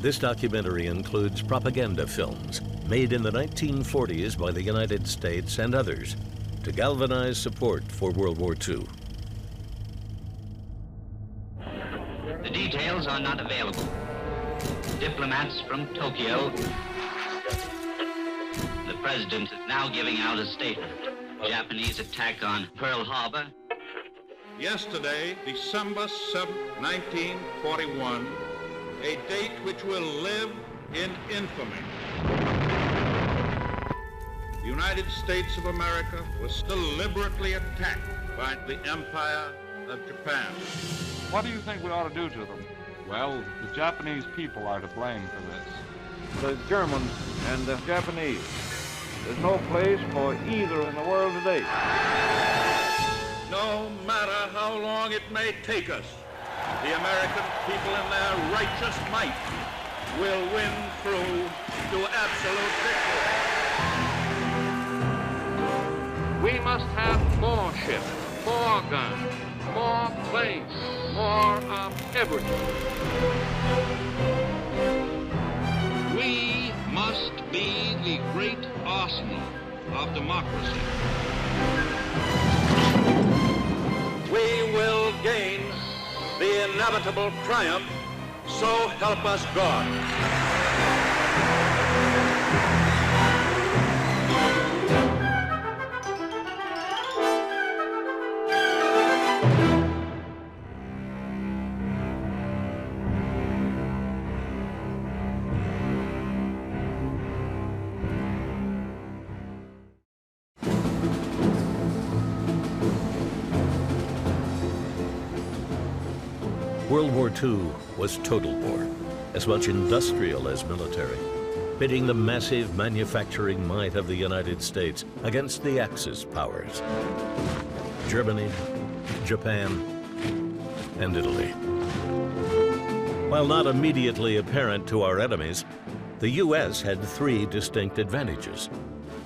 This documentary includes propaganda films made in the 1940s by the United States and others to galvanize support for World War II. The details are not available. Diplomats from Tokyo. The president is now giving out a statement. Japanese attack on Pearl Harbor. Yesterday, December 7, 1941, a date which will live in infamy. The United States of America was deliberately attacked by the Empire of Japan. What do you think we ought to do to them? Well, the Japanese people are to blame for this. The Germans and the Japanese. There's no place for either in the world today. No matter how long it may take us, the American people in their righteous might will win through to absolute victory. We must have more ships, more guns, more planes, more of everything. We must be the great arsenal of democracy. We will gain the inevitable triumph, so help us God. World War II was total war, as much industrial as military, pitting the massive manufacturing might of the United States against the Axis powers: Germany, Japan, and Italy. While not immediately apparent to our enemies, the U.S. had three distinct advantages.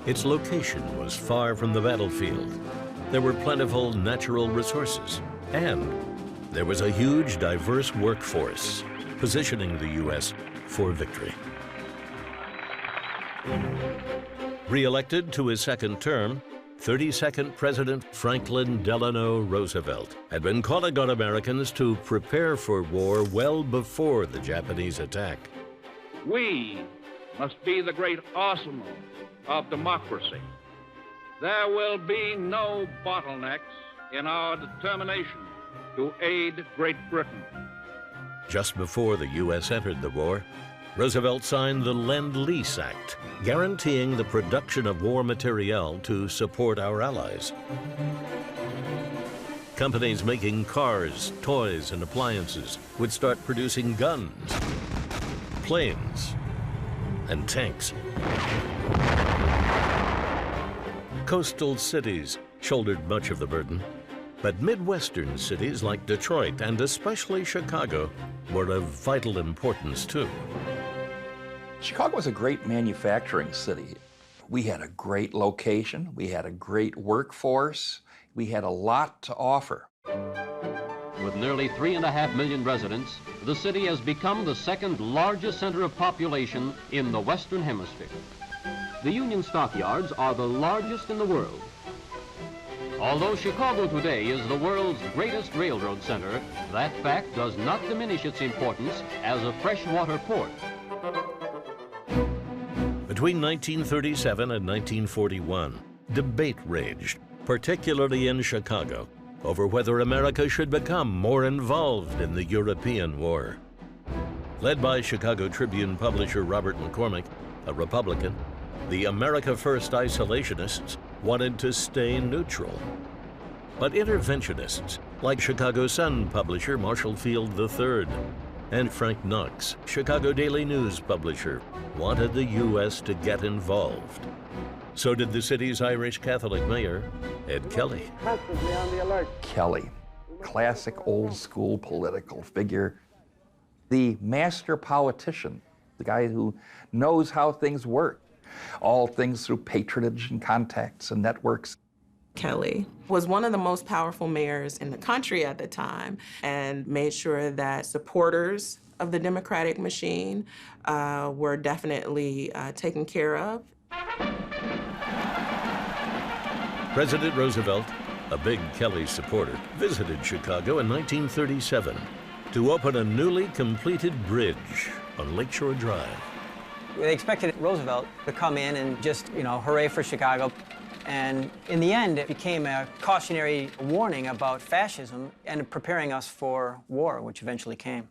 Its location was far from the battlefield. There were plentiful natural resources, and there was a huge, diverse workforce, positioning the U.S. for victory. Re-elected to his second term, 32nd President Franklin Delano Roosevelt had been calling on Americans to prepare for war well before the Japanese attack. We must be the great arsenal of democracy. There will be no bottlenecks in our determination to aid Great Britain. Just before the U.S. entered the war, Roosevelt signed the Lend-Lease Act, guaranteeing the production of war materiel to support our allies. Companies making cars, toys, and appliances would start producing guns, planes, and tanks. Coastal cities shouldered much of the burden, but Midwestern cities like Detroit and especially Chicago were of vital importance too. Chicago was a great manufacturing city. We had a great location, we had a great workforce, we had a lot to offer. With nearly 3.5 million residents, the city has become the second largest center of population in the Western Hemisphere. The Union Stockyards are the largest in the world. Although Chicago today is the world's greatest railroad center, that fact does not diminish its importance as a freshwater port. Between 1937 and 1941, debate raged, particularly in Chicago, over whether America should become more involved in the European War. Led by Chicago Tribune publisher Robert McCormick, a Republican, the America First isolationists wanted to stay neutral. But interventionists, like Chicago Sun publisher Marshall Field III, and Frank Knox, Chicago Daily News publisher, wanted the U.S. to get involved. So did the city's Irish Catholic mayor, Ed Kelly. Constantly on the alert. Kelly, classic old school political figure, the master politician, the guy who knows how things work, all things through patronage and contacts and networks. Kelly was one of the most powerful mayors in the country at the time and made sure that supporters of the Democratic machine were definitely taken care of. President Roosevelt, a big Kelly supporter, visited Chicago in 1937 to open a newly completed bridge on Lakeshore Drive. They expected Roosevelt to come in and just, hooray for Chicago. And in the end, it became a cautionary warning about fascism and preparing us for war, which eventually came.